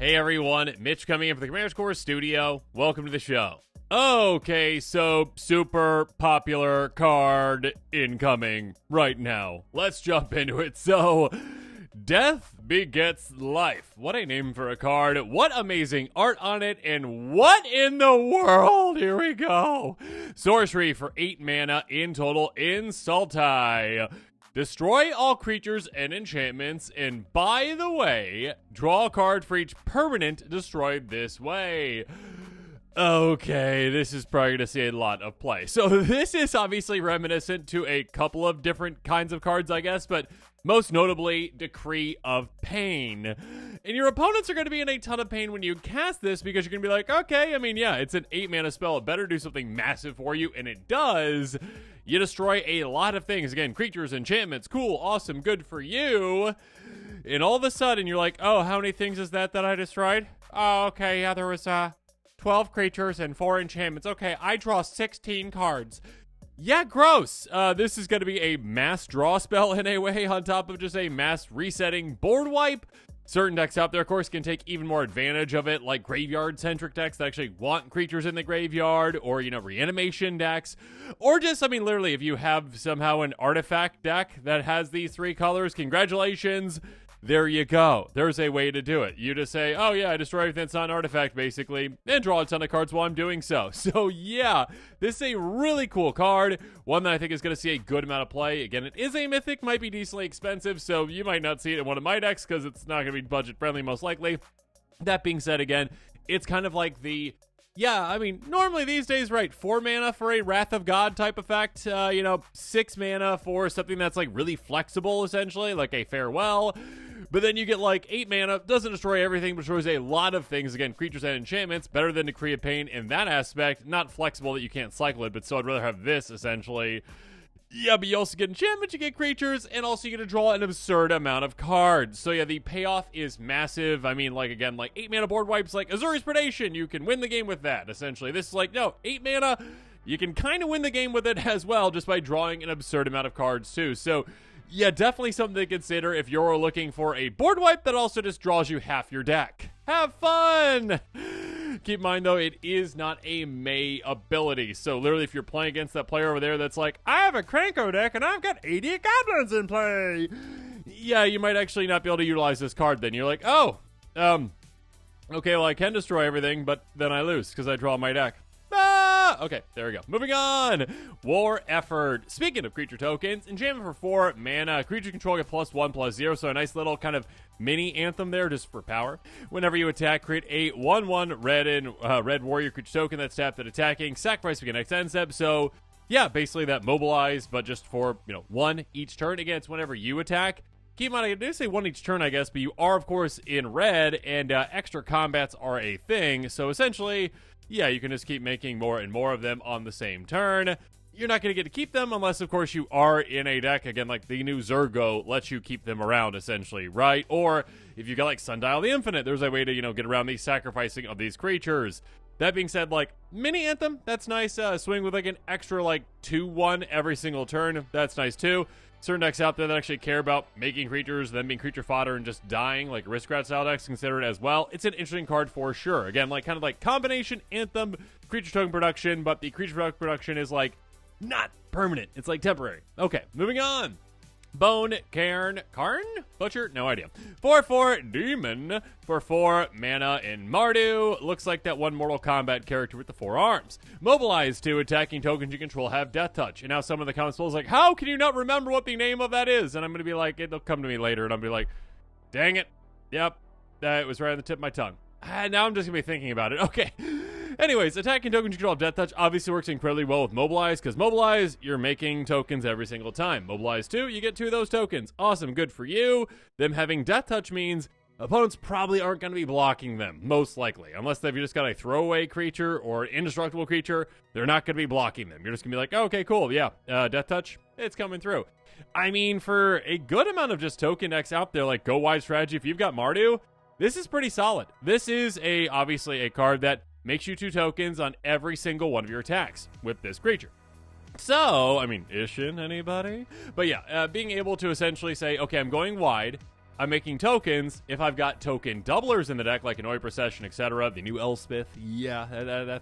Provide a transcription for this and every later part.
Hey everyone, Mitch coming in from the Commander's Core studio. Welcome to the show. Okay, so super popular card incoming right now. Let's jump into it. So, Death Begets Life. What a name for a card. What amazing art on it, and what in the world? Here we go. Sorcery for 8 mana in total in Sultai. Destroy all creatures and enchantments, and by the way, draw a card for each permanent destroyed this way. Okay, this is probably going to see a lot of play. So this is obviously reminiscent to a couple of different kinds of cards, I guess, but most notably, Decree of Pain. And your opponents are going to be in a ton of pain when you cast this, because you're going to be like, okay, I mean, yeah, it's an 8 mana spell. It better do something massive for you, and it does. You destroy a lot of things. Again, creatures, enchantments, cool, awesome, good for you. And all of a sudden, you're like, oh, how many things is that I destroyed? Oh, okay, yeah, there was 12 creatures and 4 enchantments. Okay, I draw 16 cards. Yeah, gross. This is going to be a mass draw spell in a way, on top of just a mass resetting board wipe. Certain decks out there, of course, can take even more advantage of it, like graveyard-centric decks that actually want creatures in the graveyard, or, reanimation decks, or just, literally, if you have somehow an artifact deck that has these 3 colors, congratulations. There you go. There's a way to do it. You just say, oh yeah, I destroy everything that's not an artifact, basically, and draw a ton of cards while I'm doing so. So yeah, this is a really cool card. One that I think is going to see a good amount of play. Again, it is a mythic, might be decently expensive, so you might not see it in one of my decks because it's not going to be budget friendly, most likely. That being said, again, it's kind of like the... Yeah, normally these days, right, 4 mana for a Wrath of God type effect, 6 mana for something that's, really flexible, essentially, like a Farewell, but then you get, 8 mana, doesn't destroy everything, but destroys a lot of things, again, creatures and enchantments, better than Decree of Pain in that aspect, not flexible that you can't cycle it, but so I'd rather have this, essentially. Yeah, but you also get enchantments, you get creatures, and also you get to draw an absurd amount of cards. So yeah, the payoff is massive. 8 mana board wipes, like Azuri's Predation, you can win the game with that, essentially. This is 8 mana, you can kind of win the game with it as well, just by drawing an absurd amount of cards too. So yeah, definitely something to consider if you're looking for a board wipe that also just draws you half your deck. Have fun! Keep in mind, though, it is not a May ability. So, literally, if you're playing against that player over there that's like, I have a Kranko deck and I've got 80 goblins in play. Yeah, you might actually not be able to utilize this card then. You're like, oh, okay, well, I can destroy everything, but then I lose because I draw my deck. Okay, there we go. Moving on. War Effort. Speaking of creature tokens, enchantment for 4 mana. Creature control get +1/+0, so a nice little kind of mini anthem there just for power. Whenever you attack, create a 1/1 red and red warrior creature token that's tapped at attacking. Sacrifice begin next end step. So yeah, basically that mobilize, but just for 1 each turn. Again, it's whenever you attack. Keep in mind, I did say 1 each turn, I guess, but you are, of course, in red, and extra combats are a thing. So essentially, yeah, you can just keep making more and more of them on the same turn. You're not going to get to keep them unless, of course, you are in a deck. Again, like the new Zergo lets you keep them around, essentially, right? Or if you got Sundial the Infinite, there's a way to, get around the sacrificing of these creatures. That being said, Mini Anthem, that's nice. Swing with an extra 2/1 every single turn. That's nice too. Certain decks out there that actually care about making creatures, then being creature fodder and just dying, like Riskrat style decks, consider it as well. It's an interesting card for sure. Again, kind of combination Anthem, creature token production, but the creature production is not permanent. It's temporary. Okay, moving on. Bone Cairn. Karn? Butcher? No idea. 4/4 Demon for 4 mana in Mardu. Looks like that one Mortal Kombat character with the 4 arms. Mobilize 2 attacking tokens you control have Death Touch. And now some of the comments will how can you not remember what the name of that is? And I'm going to be it'll come to me later, and I'll be dang it. Yep, that was right on the tip of my tongue. Now I'm just going to be thinking about it. Okay. Anyways, attacking tokens you control have Death Touch obviously works incredibly well with Mobilize, because Mobilize, you're making tokens every single time. Mobilize 2, you get 2 of those tokens. Awesome, good for you. Them having Death Touch means opponents probably aren't going to be blocking them, most likely. Unless they've just got a throwaway creature or an indestructible creature, they're not going to be blocking them. You're just going to be okay, cool, yeah, Death Touch, it's coming through. For a good amount of just token decks out there, Go Wide strategy, if you've got Mardu, this is pretty solid. This is obviously a card that makes you 2 tokens on every single one of your attacks with this creature. So, Ishin, anybody? But yeah, being able to essentially say, okay, I'm going wide. I'm making tokens if I've got token doublers in the deck, like Annoy Procession, etc. The new Elspeth, yeah,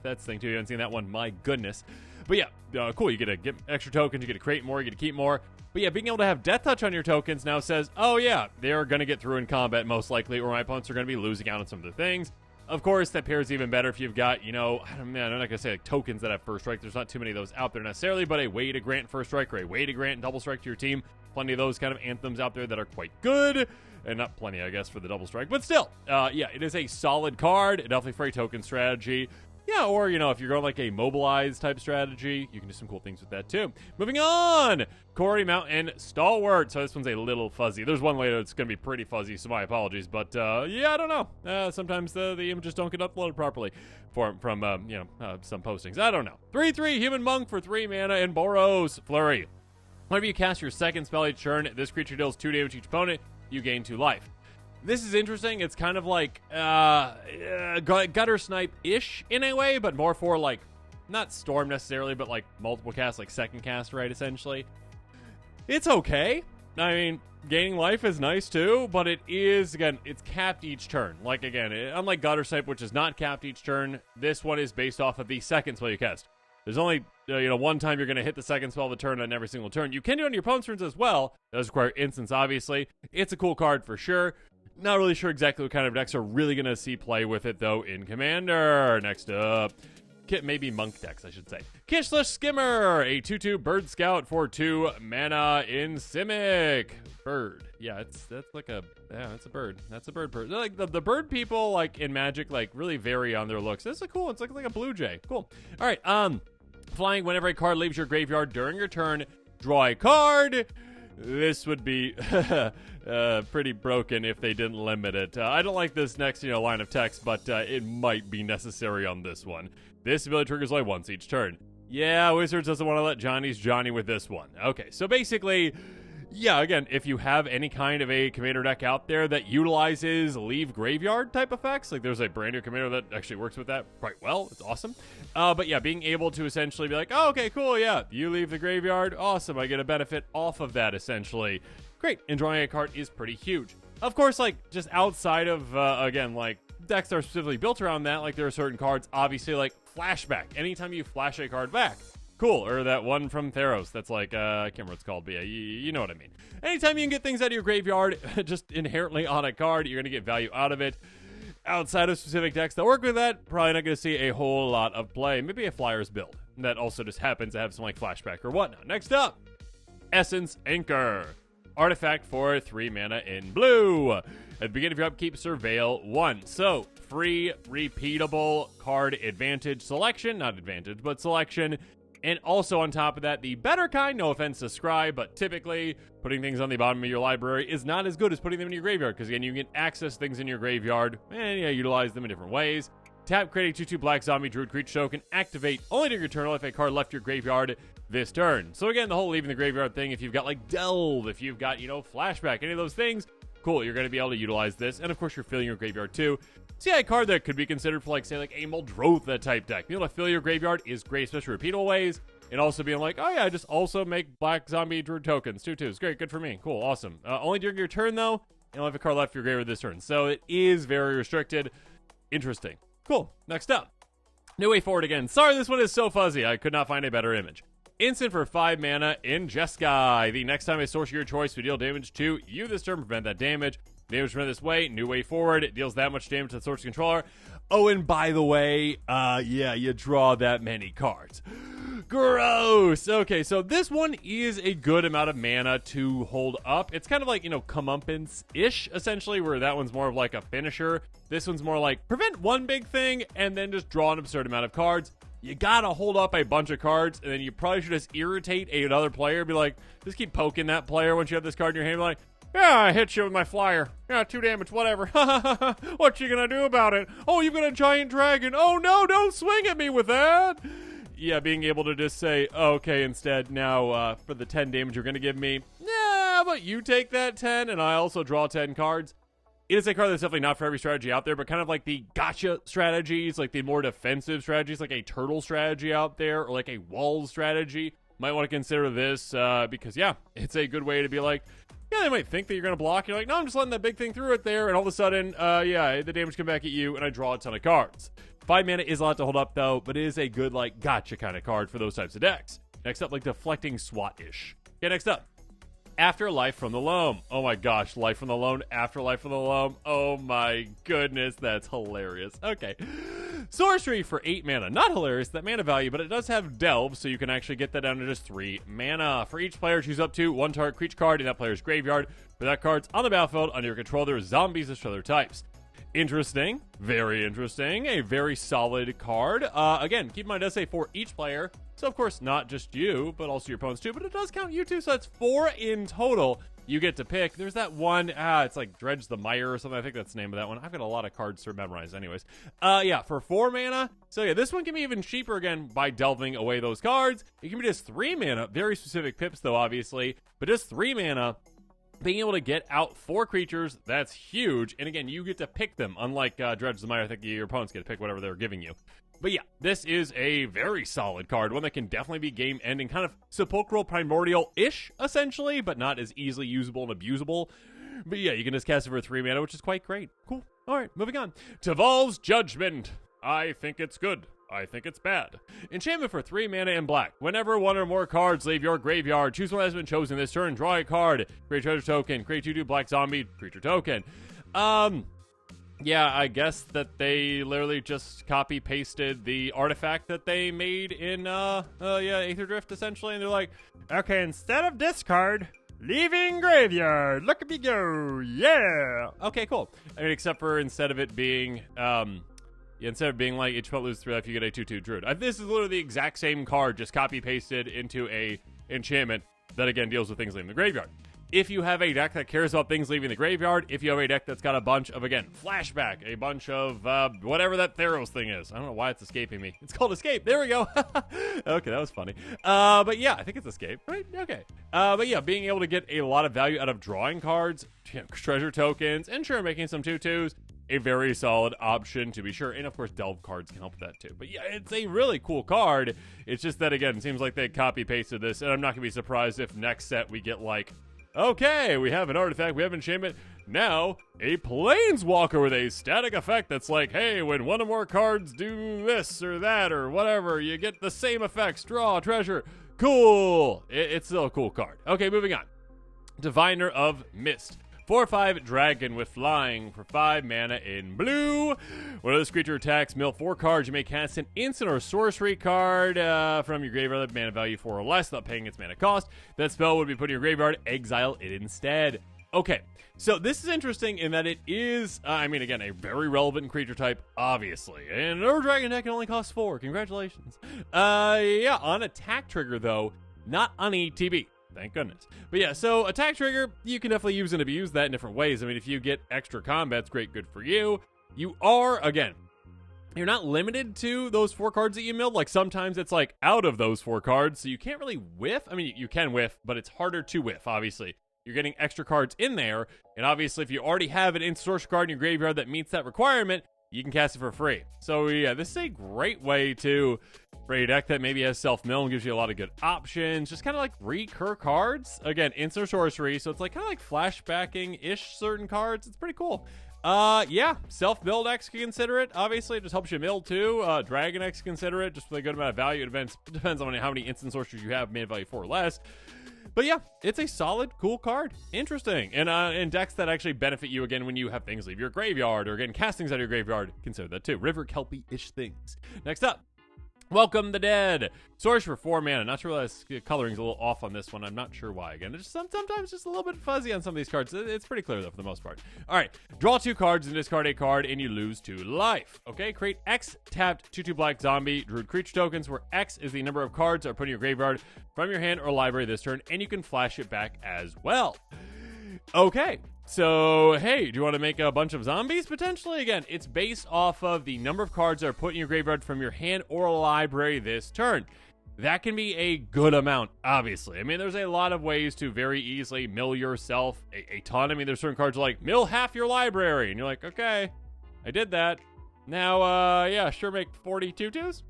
that's the thing too. You haven't seen that one, my goodness. But yeah, cool. You get to get extra tokens, you get to create more, you get to keep more. But yeah, being able to have Death Touch on your tokens now says, oh yeah, they're going to get through in combat most likely, or my opponents are going to be losing out on some of the things. Of course, that pairs even better if you've got, I'm not going to say like tokens that have first strike. There's not too many of those out there necessarily, but a way to grant first strike or a way to grant double strike to your team. Plenty of those kind of anthems out there that are quite good. And not plenty, I guess, for the double strike. But still, yeah, it is a solid card. Definitely for a token strategy. Yeah, or, if you're going like a mobilize type strategy, you can do some cool things with that too. Moving on! Quarry Mountain Stalwart. So this one's a little fuzzy. There's one later that's going to be pretty fuzzy, so my apologies. But, yeah, I don't know. Sometimes the images don't get uploaded properly from some postings. I don't know. 3/3 Human Monk for 3 mana and Boros Flurry. Whenever you cast your second spell each turn, this creature deals 2 damage to each opponent. You gain 2 life. This is interesting. It's kind of like Gutter Snipe-ish in a way, but more for like, not Storm necessarily, but like multiple cast, like second cast, right, essentially. It's okay. I mean, gaining life is nice too, but it is, again, it's capped each turn. Like, again, unlike Gutter Snipe, which is not capped each turn, this one is based off of the second spell you cast. There's only, one time you're going to hit the second spell of the turn on every single turn. You can do it on your opponent's turns as well. It does require instance, obviously. It's a cool card for sure. Not really sure exactly what kind of decks are really going to see play with it, though, in Commander. Next up, maybe Monk decks, I should say. Kishlish Skimmer, a 2/2 Bird Scout for 2 mana in Simic. Bird. Yeah, it's a bird. That's a bird person. Like the bird people, like in Magic, like really vary on their looks. This is cool. It's like a blue jay. Cool. All right. Flying, whenever a card leaves your graveyard during your turn, draw a card. This would be pretty broken if they didn't limit it. I don't like this next line of text, but it might be necessary on this one. This ability triggers only once each turn. Yeah, Wizards doesn't want to let Johnny with this one. Okay, so basically, yeah, again, if you have any kind of a commander deck out there that utilizes leave graveyard type effects, like there's a brand new commander that actually works with that quite well. It's awesome. But yeah, being able to essentially be like, oh, okay, cool, yeah, you leave the graveyard, awesome, I get a benefit off of that, essentially. Great, and drawing a card is pretty huge. Of course, like, just outside of, again, like, decks that are specifically built around that, like, there are certain cards, obviously, like, Flashback. Anytime you flash a card back, cool. Or that one from Theros that's like, I can't remember what it's called, but yeah, you know what I mean. Anytime you can get things out of your graveyard, just inherently on a card, you're going to get value out of it. Outside of specific decks that work with that, probably not going to see a whole lot of play. Maybe a Flyers build that also just happens to have some, like, Flashback or whatnot. Next up, Essence Anchor. Artifact for 3 mana in blue. At the beginning of your upkeep, Surveil 1. So, free, repeatable card advantage selection. Not advantage, but selection. And also on top of that, the better kind, no offense to Scry, but typically putting things on the bottom of your library is not as good as putting them in your graveyard, because again, you can access things in your graveyard and utilize them in different ways. Tap, create a 2/2 Black Zombie Druid creature token, activate only during your turn if a card left your graveyard this turn. So again, the whole leaving the graveyard thing, if you've got like Delve, if you've got, Flashback, any of those things, cool, you're going to be able to utilize this. And of course, you're filling your graveyard too. So yeah, a card that could be considered for, like, say, like a Muldrotha type deck. Being able to fill your graveyard is great, especially repeatable ways. And also being like, oh yeah, just also make Black Zombie Druid tokens. 2/2s. Great, good for me. Cool, awesome. Only during your turn, though, and only if a card left your graveyard this turn. So it is very restricted. Interesting. Cool. Next up. New Way Forward again. Sorry, this one is so fuzzy. I could not find a better image. Instant for 5 mana in Jeskai. The next time a sorcerer of your choice would deal damage to you this turn, prevent that damage. Damage from this way, New Way Forward. It deals that much damage to the sorcerer controller. Oh, and by the way, yeah, you draw that many cards. Gross! Okay, so this one is a good amount of mana to hold up. It's kind of like, comeuppance-ish, essentially, where that one's more of like a finisher. This one's more like prevent one big thing and then just draw an absurd amount of cards. You gotta hold up a bunch of cards, and then you probably should just irritate another player. Be like, just keep poking that player once you have this card in your hand. Be like, yeah, I hit you with my flyer. Yeah, 2 damage, whatever. What you gonna do about it? Oh, you've got a giant dragon. Oh no, don't swing at me with that. Yeah, being able to just say, okay, instead, now for the 10 damage you're gonna give me, yeah, but you take that 10, and I also draw 10 cards. It is a card that's definitely not for every strategy out there, but kind of like the gotcha strategies, like the more defensive strategies, like a turtle strategy out there, or like a walls strategy. Might want to consider this, because, yeah, it's a good way to be like, yeah, they might think that you're going to block. You're like, no, I'm just letting that big thing through it there. And all of a sudden, yeah, the damage come back at you, and I draw a ton of cards. 5 mana is a lot to hold up, though, but it is a good, like, gotcha kind of card for those types of decks. Next up, like, deflecting SWAT-ish. Okay, next up. Afterlife from the Loam. Oh my gosh, Life from the Loam, Afterlife from the Loam. Oh my goodness, that's hilarious. Okay. Sorcery for 8 mana. Not hilarious, that mana value, but it does have Delve, so you can actually get that down to just 3 mana. For each player, choose up to 1 target creature card in that player's graveyard. For that card's on the battlefield, under your control, there are zombies of other types. Interesting. Very interesting. A very solid card. Again, keep in mind, it does say for each player. So, of course, not just you, but also your opponents too. But it does count you too, so that's 4 in total you get to pick. There's that one, it's like Dredge the Mire or something. I think that's the name of that one. I've got a lot of cards to memorize anyways. Yeah, for 4 mana. So, yeah, this one can be even cheaper, again, by delving away those cards. It can be just 3 mana. Very specific pips, though, obviously. But just 3 mana. Being able to get out 4 creatures, that's huge. And again, you get to pick them. Unlike Dredge the Mire, I think your opponents get to pick whatever they're giving you. But yeah, this is a very solid card. One that can definitely be game-ending. Kind of Sepulchral Primordial-ish, essentially. But not as easily usable and abusable. But yeah, you can just cast it for 3 mana, which is quite great. Cool. Alright, moving on. Taval's Judgment. I think it's good. I think it's bad. Enchantment for 3 mana and black. Whenever 1 or more cards leave your graveyard, choose one that has been chosen this turn, draw a card, create treasure token, create 2/2 black zombie, creature token. Yeah, I guess that they literally just copy-pasted the artifact that they made in, Aether Drift, essentially, and they're like, okay, instead of discard, leaving graveyard, look at me go, yeah! Okay, cool. I mean, except for instead of it being, instead of being like, each opponent loses 3 life, you get a 2/2 Druid. This is literally the exact same card, just copy-pasted into a enchantment that, again, deals with things leaving the graveyard. If you have a deck that cares about things leaving the graveyard, if you have a deck that's got a bunch of, again, flashback, a bunch of, whatever that Theros thing is. I don't know why it's escaping me. It's called Escape. There we go. Okay, that was funny. But yeah, I think it's Escape, right? Okay. But yeah, being able to get a lot of value out of drawing cards, treasure tokens, and sure, making some 2/2s. A very solid option, to be sure. And, of course, Delve cards can help with that, too. But, yeah, it's a really cool card. It's just that, again, it seems like they copy-pasted this. And I'm not going to be surprised if next set we get, like, okay, we have an artifact, we have enchantment. Now, a Planeswalker with a static effect that's like, hey, when 1 or more cards do this or that or whatever, you get the same effects. Draw, treasure. Cool. It's still a cool card. Okay, moving on. Diviner of Mist. 4/5 dragon with flying for 5 mana in blue. When this creature attacks, mill 4 cards. You may cast an instant or sorcery card from your graveyard with mana value 4 or less without paying its mana cost. That spell would be put in your graveyard. Exile it instead. Okay, so this is interesting in that it is, again, a very relevant creature type, obviously. And an dragon deck can only cost 4. Congratulations. Yeah, on attack trigger, though, not on ETB. Thank goodness. But yeah, so attack trigger, you can definitely use and abuse that in different ways. I mean, if you get extra combat, it's great, good for you. You are, again, you're not limited to those 4 cards that you milled. Like, sometimes it's, like, out of those 4 cards, so you can't really whiff. I mean, you can whiff, but it's harder to whiff, obviously. You're getting extra cards in there, and obviously, if you already have an instant sorcery card in your graveyard that meets that requirement, you can cast it for free. So, yeah, this is a great way to... for a deck that maybe has self-mill and gives you a lot of good options. Just kind of like recur cards. Again, instant sorcery, so it's like kind of like flashbacking-ish certain cards. It's pretty cool. Yeah, self-mill decks can consider it. Obviously, it just helps you mill too. Dragon decks consider it, just with a good amount of value. It depends on how many instant sorceries you have, mana value 4 or less. But yeah, it's a solid, cool card. Interesting. And in decks that actually benefit you, again, when you have things leave your graveyard, or again, cast things out of your graveyard, consider that too. River Kelpie-ish things. Next up. Welcome the Dead. Sorcery for 4 mana. Not sure why the coloring's a little off on this one. I'm not sure why. Again, it's just sometimes just a little bit fuzzy on some of these cards. It's pretty clear, though, for the most part. All right. Draw 2 cards and discard a card, and you lose 2 life. Okay. Create X tapped 2/2 black zombie druid creature tokens, where X is the number of cards that are put in your graveyard from your hand or library this turn, and you can flash it back as well. Okay. So, hey, do you want to make a bunch of zombies, potentially? Again, it's based off of the number of cards that are put in your graveyard from your hand or library this turn. That can be a good amount, obviously. I mean, there's a lot of ways to very easily mill yourself a ton. I mean, there's certain cards like, mill half your library. And you're like, okay, I did that. Now, yeah, sure, make 40 2/2s.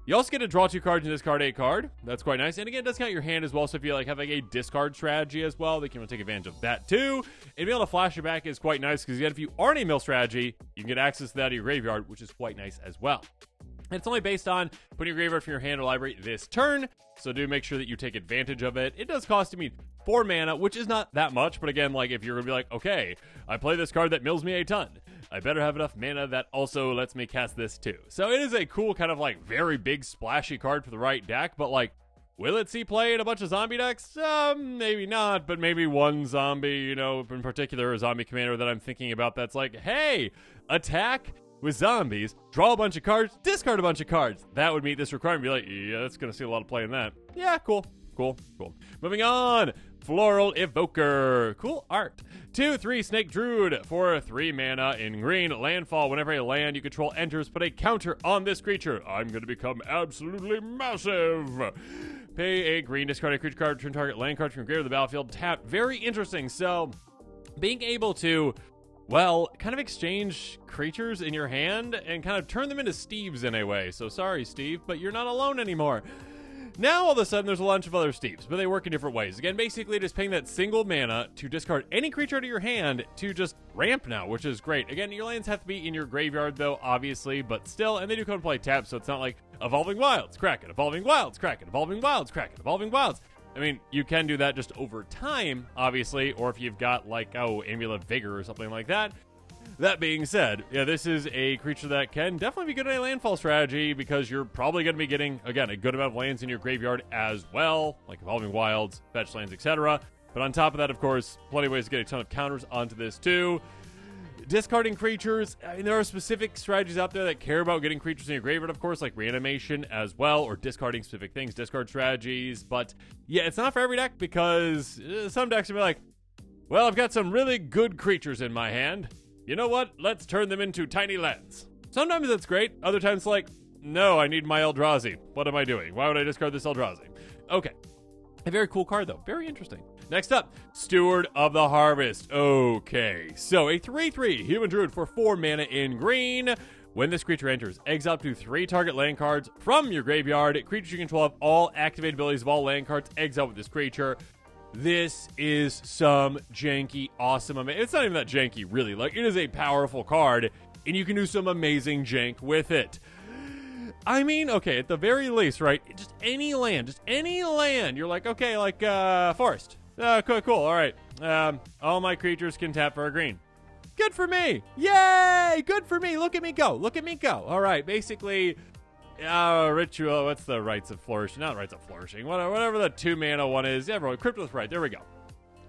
You also get to draw 2 cards and discard a card. That's quite nice. And again, it does count your hand as well. So if you like have like a discard strategy as well, they can take advantage of that too. And being able to flash it back is quite nice because again, if you aren't a mill strategy, you can get access to that out of your graveyard, which is quite nice as well. And it's only based on putting your graveyard from your hand or library this turn, so do make sure that you take advantage of it. It does cost me 4 mana, which is not that much, but again, like if you're gonna be like, okay, I play this card that mills me a ton, I better have enough mana that also lets me cast this too. So it is a cool kind of like very big splashy card for the right deck, but like, will it see play in a bunch of zombie decks? Maybe not, but maybe one zombie, you know, in particular a zombie commander that I'm thinking about that's like, hey, attack with zombies, draw a bunch of cards, discard a bunch of cards. That would meet this requirement. Be like, yeah, that's going to see a lot of play in that. Yeah, cool. Moving on. Floral Evoker. Cool art. 2/3 Snake Druid for 3 mana in green. Landfall. Whenever a land you control enters, put a counter on this creature. I'm going to become absolutely massive. Pay a green, discard a creature card, turn target land card from your graveyard to the battlefield. Tap. Very interesting. So, being able to, well, kind of exchange creatures in your hand and kind of turn them into Steves in a way. So sorry, Steve, but you're not alone anymore. Now, all of a sudden, there's a bunch of other Steves, but they work in different ways. Again, basically just paying that single mana to discard any creature out of your hand to just ramp now, which is great. Again, your lands have to be in your graveyard, though, obviously, but still, and they do come and play tap, so it's not like Evolving Wilds, crack it, Evolving Wilds, crack it, Evolving Wilds, crack it, Evolving Wilds. I mean, you can do that just over time, obviously, or if you've got, like, Amulet of Vigor or something like that. That being said, yeah, this is a creature that can definitely be good in a landfall strategy because you're probably going to be getting, again, a good amount of lands in your graveyard as well, like Evolving Wilds, fetch lands, etc. But on top of that, of course, plenty of ways to get a ton of counters onto this too. Discarding creatures, I mean, there are specific strategies out there that care about getting creatures in your graveyard, of course, like reanimation as well, or discarding specific things, discard strategies. But yeah, it's not for every deck because some decks will be like, well, I've got some really good creatures in my hand. You know what? Let's turn them into tiny lands. Sometimes that's great. Other times, like, no, I need my Eldrazi. What am I doing? Why would I discard this Eldrazi? Okay. A very cool card, though. Very interesting. Next up, Steward of the Harvest. Okay, so a 3/3 human druid for 4 mana in green. When this creature enters, exile up to 3 target land cards from your graveyard. Creatures you control have all activated abilities of all land cards. Exile with this creature. This is some janky, awesome. I mean, it's not even that janky, really. Like, it is a powerful card, and you can do some amazing jank with it. I mean, okay, at the very least, right? Just any land. You're like, okay, like, forest. Cool, all right. All my creatures can tap for a green. Good for me. Yay! Good for me. Look at me go. All right, basically, ritual. What's the Rites of Flourishing? Not Rites of Flourishing. Whatever the 2 mana one is. Yeah, Cryptolith Rite. There we go.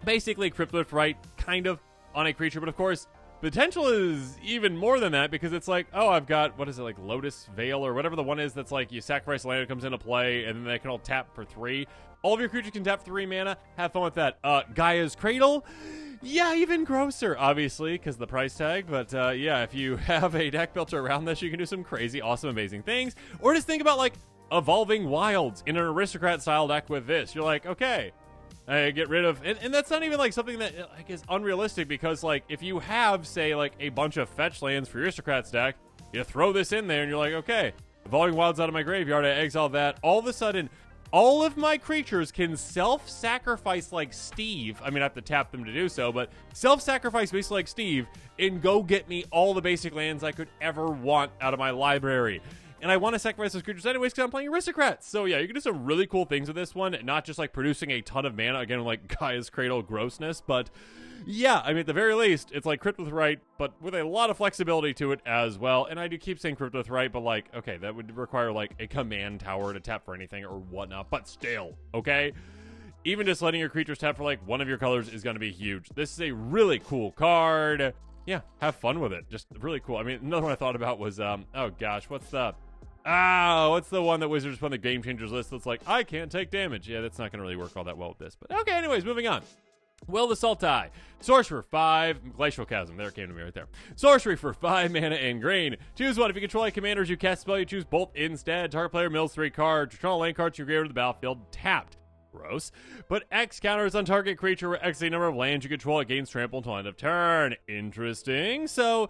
Basically, Cryptolith Rite, kind of, on a creature. But of course, potential is even more than that because it's like, oh, I've got, what is it, like Lotus Veil or whatever the one is that's like you sacrifice land that comes into play and then they can all tap for 3. All of your creatures can tap 3 mana. Have fun with that. Gaia's Cradle. Yeah, even grosser, obviously, because the price tag. But yeah, if you have a deck built around this, you can do some crazy, awesome, amazing things. Or just think about, like, Evolving Wilds in an Aristocrat-style deck with this. You're like, okay, I get rid of... And that's not even, like, something that like is unrealistic because, like, if you have, say, like, a bunch of fetch lands for your Aristocrats deck, you throw this in there and you're like, okay, Evolving Wilds out of my graveyard, I exile that. All of a sudden, all of my creatures can self-sacrifice like Steve. I mean, I have to tap them to do so, but self-sacrifice basically like Steve and go get me all the basic lands I could ever want out of my library. And I want to sacrifice those creatures anyways because I'm playing Aristocrats. So yeah, you can do some really cool things with this one. Not just like producing a ton of mana, again, like Gaia's Cradle grossness, but yeah, I mean, at the very least, it's like Cryptolith Rite, but with a lot of flexibility to it as well. And I do keep saying Cryptolith Rite, but like, okay, that would require like a command tower to tap for anything or whatnot, but still, okay? Even just letting your creatures tap for like one of your colors is going to be huge. This is a really cool card. Yeah, have fun with it. Just really cool. I mean, another one I thought about was, oh gosh, what's the one that Wizards put on the Game Changers list that's like, I can't take damage. Yeah, that's not going to really work all that well with this. But okay, anyways, moving on. Will the Sultai. Sorcerer 5. Glacial Chasm. There it came to me right there. Sorcery for 5 mana in green. Choose one. If you control any commanders you cast a spell, you choose Bolt instead. Target player mills 3 cards. Return all land cards you graveyard to the battlefield tapped. Gross. Put X counters on target creature where X is the number of lands you control. It gains trample until end of turn. Interesting. So,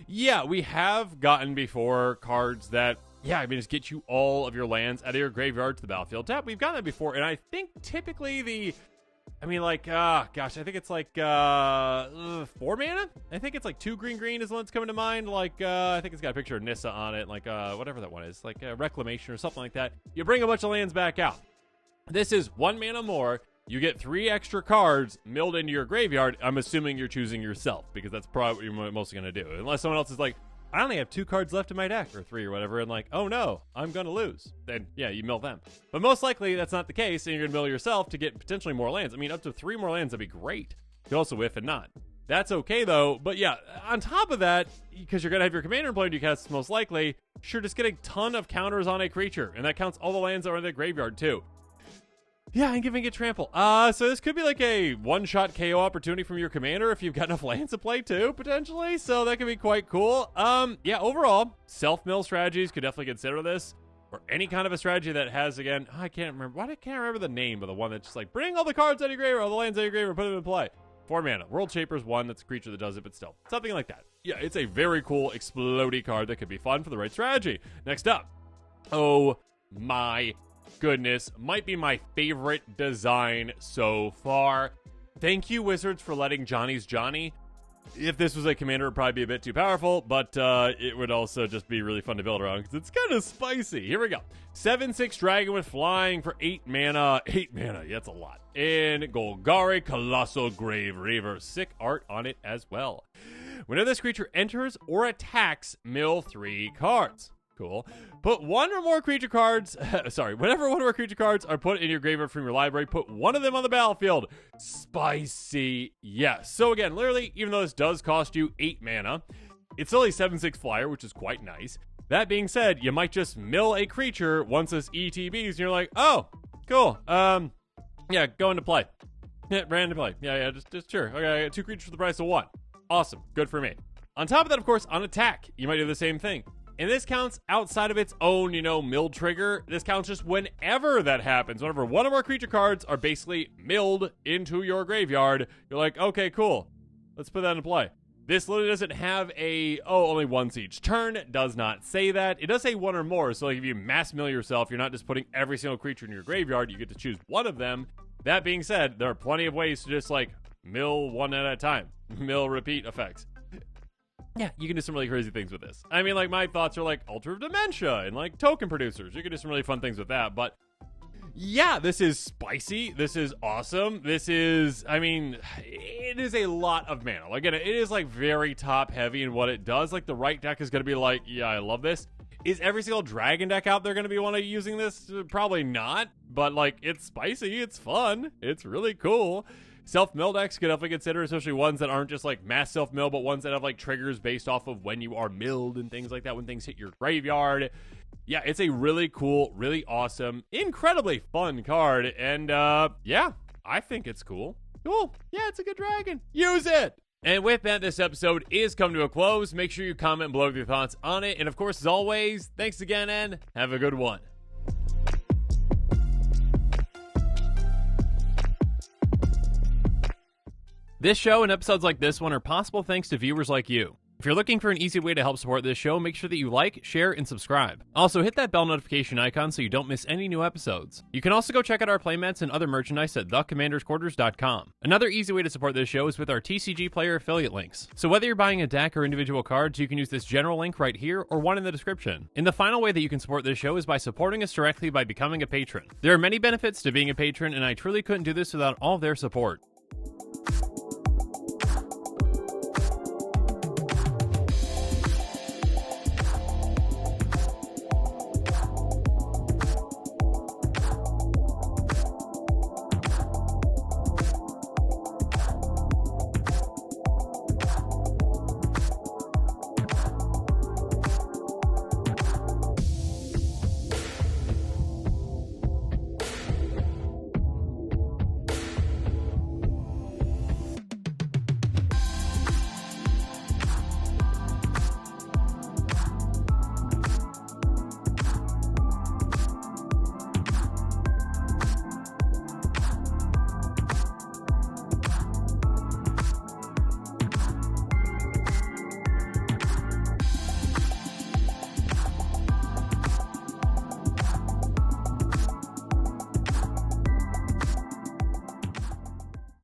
yeah, we have gotten before cards that yeah, I mean, just get you all of your lands out of your graveyard to the battlefield tap. We've gotten that before, and I think typically gosh, I think it's like 4 mana. I think it's like 2 green is the one that's coming to mind. Like I think it's got a picture of Nissa on it, like whatever that one is, like Reclamation or something like that. You bring a bunch of lands back out. This is 1 mana more. You get 3 extra cards milled into your graveyard. I'm assuming you're choosing yourself, because that's probably what you're mostly going to do. Unless someone else is like, I only have 2 cards left in my deck, or 3 or whatever, and like, oh no, I'm going to lose. Then, yeah, you mill them. But most likely, that's not the case, and you're going to mill yourself to get potentially more lands. I mean, up to 3 more lands, that'd be great. You could also whiff and not. That's okay, though. But yeah, on top of that, because you're going to have your commander in play when you cast, most likely, sure, just get a ton of counters on a creature, and that counts all the lands that are in the graveyard, too. Yeah, and giving it trample. So this could be like a one-shot KO opportunity from your commander if you've got enough lands to play too, potentially. So that could be quite cool. Yeah, overall, self-mill strategies could definitely consider this. Or any kind of a strategy that has, again, I can't remember the name of the one that's just like, bring all the cards out of your graveyard, all the lands out of your graveyard, put them in play. 4 mana. World Shaper's one, that's a creature that does it, but still. Something like that. Yeah, it's a very cool explodey card that could be fun for the right strategy. Next up. Oh my goodness, might be my favorite design so far. Thank you, Wizards, for letting Johnny's Johnny. If this was a commander, it'd probably be a bit too powerful, but it would also just be really fun to build around because it's kind of spicy. Here we go. 7/6 dragon with flying for 8 mana. 8 mana, yeah, that's a lot. And Golgari, Colossal Grave Reaver. Sick art on it as well. Whenever this creature enters or attacks, mill 3 cards. Cool. Put 1 or more creature cards, whenever 1 or more creature cards are put in your graveyard from your library, put 1 of them on the battlefield. Spicy. Yes. So again, literally, even though this does cost you 8 mana, it's only 7/6 flyer, which is quite nice. That being said, you might just mill a creature once this ETBs, and you're like, oh, cool. Yeah, go into play. Yeah, random play. Yeah, just sure. Okay, I got 2 creatures for the price of 1. Awesome. Good for me. On top of that, of course, on attack, you might do the same thing. And this counts outside of its own, mill trigger. This counts just whenever that happens. Whenever 1 or more creature cards are basically milled into your graveyard, you're like, okay, cool. Let's put that into play. This literally doesn't have only once each turn. It does not say that. It does say 1 or more. So like if you mass mill yourself, you're not just putting every single creature in your graveyard. You get to choose 1 of them. That being said, there are plenty of ways to just like mill 1 at a time. Mill repeat effects. Yeah, you can do some really crazy things with this. I mean, like, my thoughts are like Altar of Dementia and like token producers. You can do some really fun things with that. But yeah, this is spicy. This is awesome. This is, I mean, it is a lot of mana. Like, again, it is like very top heavy in what it does. Like, the right deck is going to be like, yeah, I love this. Is every single dragon deck out there going to be one of using this? Probably not. But like, it's spicy. It's fun. It's really cool. Self-mill decks could definitely consider, especially ones that aren't just like mass self-mill, but ones that have like triggers based off of when you are milled and things like that, when things hit your graveyard. Yeah, it's a really cool, really awesome, incredibly fun card. And yeah, I think it's cool. Cool. Yeah, it's a good dragon. Use it. And with that, this episode is coming to a close. Make sure you comment below with your thoughts on it. And of course, as always, thanks again and have a good one. This show and episodes like this one are possible thanks to viewers like you. If you're looking for an easy way to help support this show, make sure that you like, share, and subscribe. Also, hit that bell notification icon so you don't miss any new episodes. You can also go check out our playmats and other merchandise at thecommandersquarters.com. Another easy way to support this show is with our TCG player affiliate links. So whether you're buying a deck or individual cards, you can use this general link right here or one in the description. And the final way that you can support this show is by supporting us directly by becoming a patron. There are many benefits to being a patron, and I truly couldn't do this without all of their support.